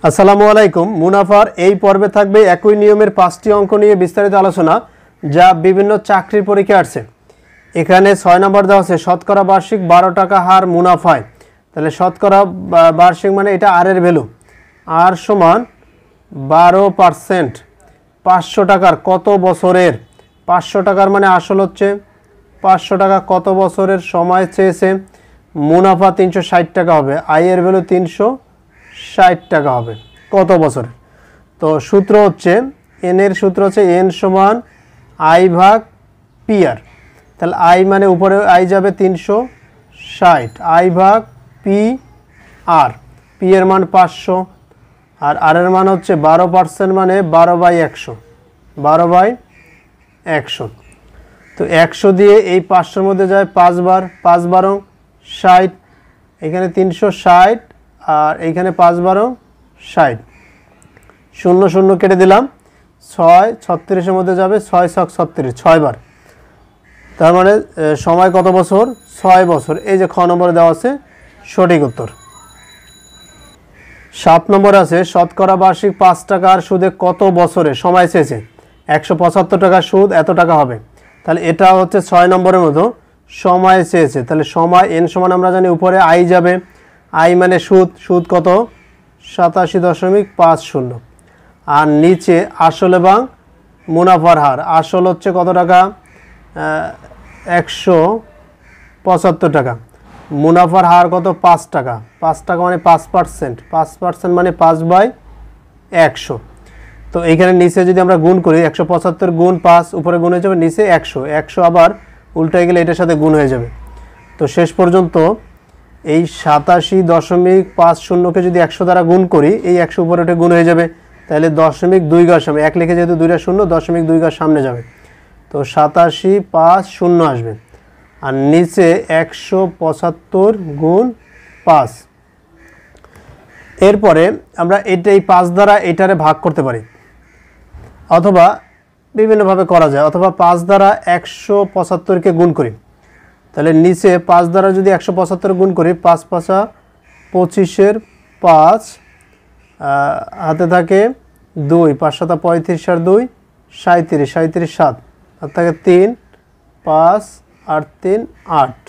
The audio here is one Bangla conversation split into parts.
আসসালামু আলাইকুম। মুনাফার এই পর্বে থাকবে একই নিয়মের 5টি অঙ্ক নিয়ে বিস্তারিত আলোচনা, যা বিভিন্ন চাকরির পরীক্ষায় আসছে। এখানে 6 নম্বর দেওয়া আছে শতকরা বার্ষিক 12 টাকা হার মুনাফায়। তাহলে শতকরা বার্ষিক মানে এটা আর এর ভ্যালু, আর সমান 12%। 500 টাকার কত বছরের? 500 টাকার মানে আসল হচ্ছে 500 টাকা কত বছরের সময় চেয়েছে। মুনাফা 360 টাকা হবে, আয়ের ভ্যালু 360 টাকা হবে কত বছর। তো সূত্র হচ্ছে এন এর সূত্র হচ্ছে এন সমান আই ভাগ পি আর। তাহলে আই মানে উপরে আই যাবে 360, আই ভাগ পি আর। পি এর মান 500 আর আর এর মান হচ্ছে 12% মানে 12/100, 12/100। তো 100 দিয়ে এই 500-র মধ্যে যায় 5 বার, 5 12 60, এখানে 360 আর এইখানে 5 12 60। 0 0 কেটে দিলাম, 6 36-এর মধ্যে যাবে 6 6 36, 6 বার। তার মানে সময় কত বছর? 6 বছর। এই যে খ নম্বরে দেওয়া আছে সঠিক উত্তর। 7 নম্বর আছে শতকরা বার্ষিক 5 টাকার সুদে কত বছরে সময় চেয়েছে। 175 টাকা সুদ এত টাকা হবে। তাহলে এটা হচ্ছে 6 নম্বরের মতো সময় চেয়েছে। তাহলে সময় এন সমান আমরা জানি উপরে আই যাবে, আই মানে সুদ, সুদ কত? 87.50। আর নিচে আসল এবং মুনাফার হার। আসল হচ্ছে কত টাকা? 175 টাকা। মুনাফার হার কত? 5 টাকা। 5 টাকা মানে 5%, 5% মানে 5/100। তো এইখানে নিচে যদি আমরা গুণ করি 175 গুণ 5, উপরে গুণ হয়ে যাবে, নিচে 100, 100 আবার উল্টায় গেলে এটার সাথে গুণ হয়ে যাবে। তো শেষ পর্যন্ত এই 87.50-কে যদি 100 দ্বারা গুণ করি, এই 100 উপরে ওটা গুণ হয়ে যাবে। তাহলে 0.2 ঘর সামনে, এক লিখে যেহেতু 2টা শূন্য, 0.2 ঘর সামনে যাবে। তো 87.50 আসবে। আর নিচে 175 গুণ 5। এরপরে আমরা এই 5 দ্বারা এটারে ভাগ করতে পারি, অথবা বিভিন্নভাবে করা যায়, অথবা 5 দ্বারা 175-কে গুণ করি। তাহলে নিচে 5 দ্বারা যদি 175 গুণ করি, 5 5 25-এর 5, হাতে থাকে 2, 5 7 35 আর 2 37, 37 7, হাতে থাকে 3, 5 আর 3 8,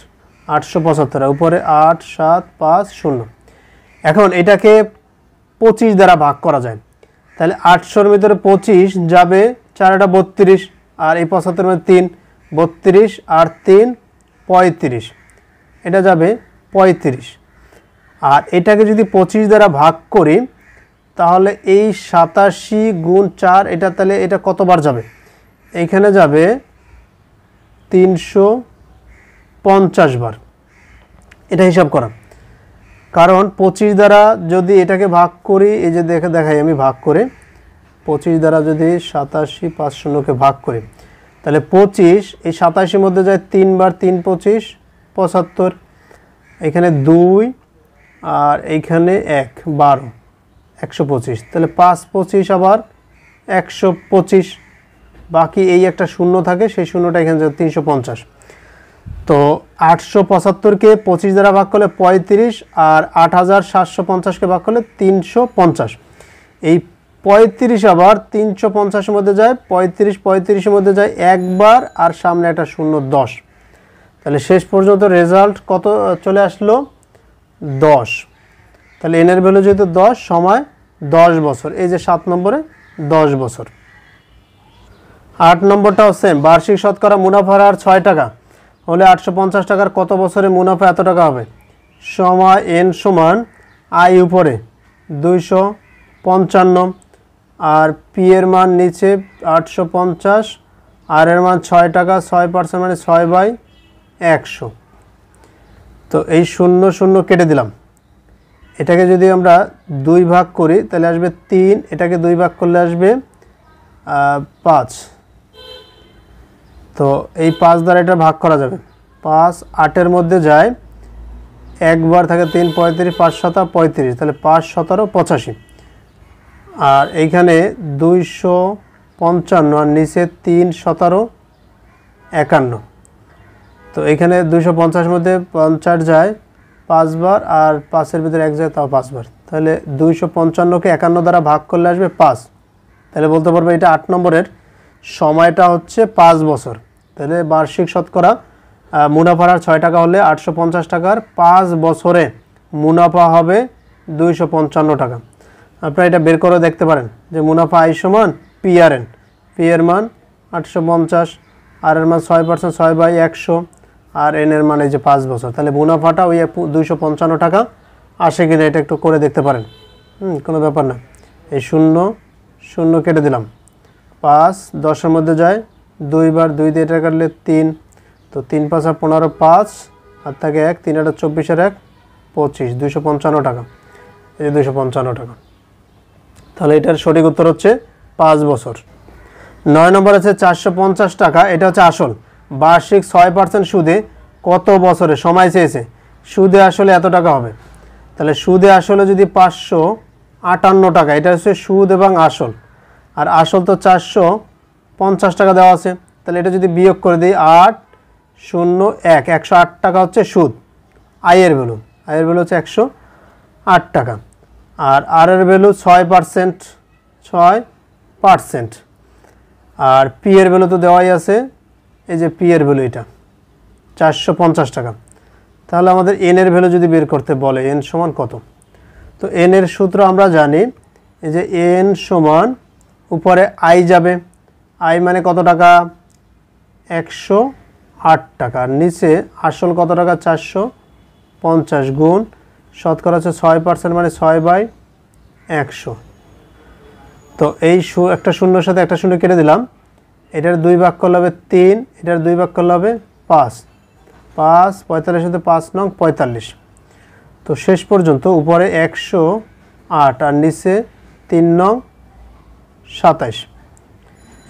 875, উপরে 8 7 5 0। এখন এটাকে 25 দ্বারা ভাগ করা যায়। তাহলে 800-র ভিতরে 25 যাবে 4 32, আর এই 75 মধ্যে 3, 32 আর 3 35, এটা যাবে 35। আর এটাকে যদি 25 দ্বারা ভাগ করি, তাহলে এই 87 গুণ 4, এটা তাহলে এটা কতবার যাবে? এইখানে যাবে 350 বার। এটা হিসাব করা, কারণ 25 দ্বারা যদি এটাকে ভাগ করি, এই যে দেখাই আমি ভাগ করে, 25 দ্বারা যদি 87.50-কে ভাগ করি, তাহলে 25 এই 87-এর মধ্যে যায় 3 বার, 3 25 75, এখানে 2 আর এইখানে 1 12, 125। তাহলে 5 25 আবার 125, বাকি এই একটা শূন্য থাকে, সেই শূন্যটা এখানে যায় 350। তো 875-কে 25 দ্বারা ভাগ করলে 35, আর 8750-কে ভাগ করলে 350। এই 35 আবার 350-এর মধ্যে যায়, 35-35-এর মধ্যে যায় একবার, আর সামনে একটা শূন্য 10। তাহলে শেষ পর্যন্ত রেজাল্ট কত চলে আসলো? 10। তাহলে এনের ভ্যালু যেহেতু 10, সময় 10 বছর। এই যে 7 নম্বরে 10 বছর। 8 নম্বরটাও সেম, বার্ষিক শতকরা মুনাফার হার 6 টাকা হলে 850 টাকার কত বছরে মুনাফা এত টাকা হবে। সময় এন সমান আই উপরে 255, আর পি এর মান নিচে 850, আর এর মান 6 টাকা, 6% মানে 6/100। তো এই 0 0 কেটে দিলাম। এটাকে যদি আমরা 2 ভাগ করি, তাহলে আসবে 3, এটাকে 2 ভাগ করলে আসবে 5। তো এই 5 দ্বারা এটা ভাগ করা যাবে। 5 8-এর মধ্যে যায় একবার, থাকে 3 35, 5 7 35, তাহলে 5 17 85। আর এইখানে 255, আর নিচে 3 17 51। তো এইখানে 250-এর মধ্যে 50 যায় 5 বার, আর 5-এর ভিতরে 1 যায়, তাও 5 বার। তাহলে 255কে 51 দ্বারা ভাগ করলে আসবে 5। তাহলে বলতে পারবো এটা 8 নম্বরের সময়টা হচ্ছে 5 বছর। তাহলে বার্ষিক শতকরা মুনাফার হার 6 টাকা হলে 850 টাকার 5 বছরে মুনাফা হবে 255 টাকা। আপনারা এটা বের করে দেখতে পারেন যে মুনাফা আই সমান PRN, পি এর মান 850, আর এর মান 6%, 6/100, আর এন এর মান এই যে 5 বছর। তাহলে মুনাফাটা ওই 255 টাকা আসে কিনা এটা একটু করে দেখতে পারেন। কোনো ব্যাপার না। এই 0 0 কেটে দিলাম, 5 10-এর মধ্যে যায় 2 বার, 2 দিয়ে এটা কাটলে 3, তো 3 5 15, 5 আর থাকে 1, 3 8 24 আর 1 25, 255 টাকা। এই 255 টাকা। তাহলে এটার সঠিক উত্তর হচ্ছে 5 বছর। 9 নম্বর আছে 450 টাকা, এটা হচ্ছে আসল। বার্ষিক 6% সুদে কত বছরে সময় চেয়েছে। সুদে আসলে এত টাকা হবে। তাহলে সুদে আসলে যদি 558 টাকা, এটা হচ্ছে সুদ এবং আসল, আর আসল তো 450 টাকা দেওয়া আছে। তাহলে এটা যদি বিয়োগ করে দিই 8 0 1, 108 টাকা হচ্ছে সুদ। আয়ের ভ্যালু হচ্ছে 108 টাকা। আর আর এর ভ্যালু 6%, 6%। আর পি এর ভ্যালু তো দেওয়াই আছে, এই যে পি এর ভ্যালু এটা 450 টাকা। তাহলে আমাদের এন এর ভ্যালু যদি বের করতে বলে এন সমান কত, তো এন এর সূত্র আমরা জানি, এই যে এন সমান উপরে আই যাবে, আই মানে কত টাকা 108 টাকা, আর নিচে আসল কত টাকা 450 গুণ শতকরা হচ্ছে 6% মানে 6/100। তো এই একটা শূন্যর সাথে একটা শূন্য কেটে দিলাম, এটার 2 ভাগ করলে হবে 3, এটার 2 ভাগ করলে হবে 5, 5 45 সাথে 5 নং 45। তো শেষ পর্যন্ত উপরে 108 আর নিচে 3 নং 27।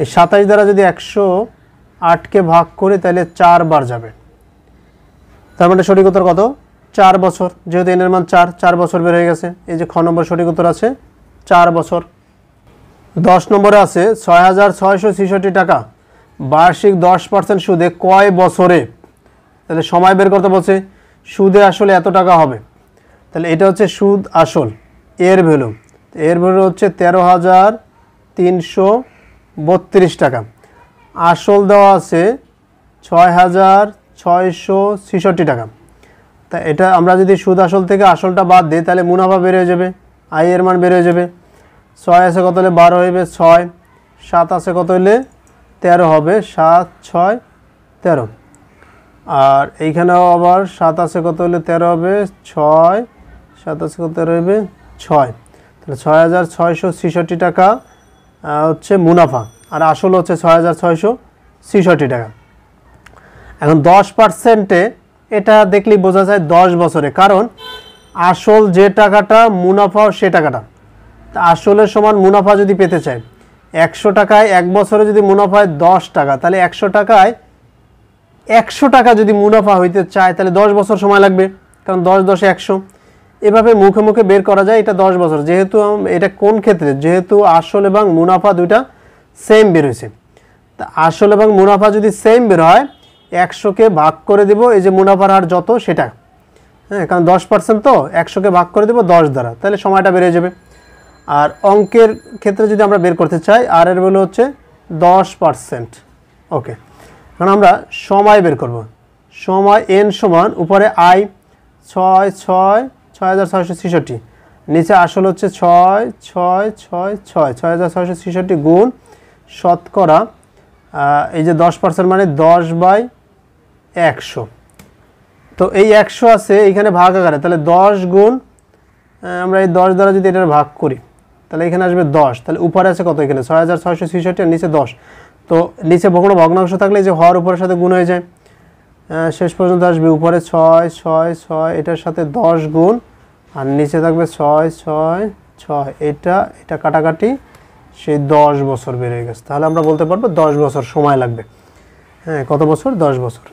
এই 27 দ্বারা যদি 108কে ভাগ করি তাহলে 4 বার যাবে। তার মানে সঠিক উত্তর কত 4 বছর। যেহেতু এনের মান 4 বছর বের হয়ে গেছে। এই যে খ নম্বর সঠিক উত্তর আছে 4 বছর। 10 নম্বরে আছে 6666 টাকা বার্ষিক 10% সুদে কয় বছরে। তাহলে সময় বের করতে বলছে, সুদে আসলে এত টাকা হবে। তাহলে এটা হচ্ছে সুদ আসল, এর ভ্যালু হচ্ছে 13,332 টাকা। আসল দেওয়া আছে 6,666 টাকা। তা এটা আমরা যদি সুদ আসল থেকে আসলটা বাদ দিই তাহলে মুনাফা বের হয়ে যাবে, আই এর মান বের হয়ে যাবে। 6 আছে কত হলে 12 হইবে 6, 7 আছে কত হলে 13 হবে 7 6 13, আর এইখানেও আবার 7 আছে কত হলে 13 হবে 6, 7 আছে কত 13 হইবে 6। তাহলে 6,666 টাকা হচ্ছে মুনাফা, আর আসল হচ্ছে 6,666 টাকা। এখন 10%-এ এটা দেখলেই বোঝা যায় 10 বছরে, কারণ আসল যে টাকাটা মুনাফাও সে টাকাটা। তা আসলের সমান মুনাফা যদি পেতে চাই, 100 টাকায় 1 বছরে যদি মুনাফা হয় 10 টাকা, তাহলে 100 টাকায় 100 টাকা যদি মুনাফা হইতে চায় তাহলে 10 বছর সময় লাগবে, কারণ 10 10 100। এভাবে মুখে মুখে বের করা যায় এটা 10 বছর। যেহেতু এটা কোন ক্ষেত্রে, যেহেতু আসল এবং মুনাফা দুইটা সেম বের হয়েছে, তা আসল এবং মুনাফা যদি সেম বের হয় 100কে ভাগ করে দেব এই যে মুনাফার হার যত সেটা, হ্যাঁ, কারণ 10% তো 100কে ভাগ করে দেব 10 দ্বারা, তাহলে সময়টা বেড়ে যাবে। আর অঙ্কের ক্ষেত্রে যদি আমরা বের করতে চাই, আর এর ভ্যালু হচ্ছে 10%। ওকে, এখন আমরা সময় বের করব। সময় এন সমান উপরে আই 6,666, নিচে আসল হচ্ছে 6,666 গুণ শতকরা এই যে 10% মানে 10/100। তো এই 100 আছে এইখানে ভাগ আকারে, তাহলে 10 গুণ আমরা এই 10 দ্বারা যদি এটা ভাগ করি তাহলে এখানে আসবে 10। তাহলে উপরে আছে কত এখানে 6,666 আর নিচে 10। তো নিচে কোনো ভগ্নাংশ থাকলে যে হওয়ার উপরের সাথে গুণ হয়ে যায়, শেষ পর্যন্ত আসবে উপরে 6 6 6, এটার সাথে 10 গুণ আর নিচে থাকবে 6 6 6, এটা কাটাকাটি সেই 10 বছর বের হয়ে গেছে। তাহলে আমরা বলতে পারবো 10 বছর সময় লাগবে। হ্যাঁ, কত বছর 10 বছর।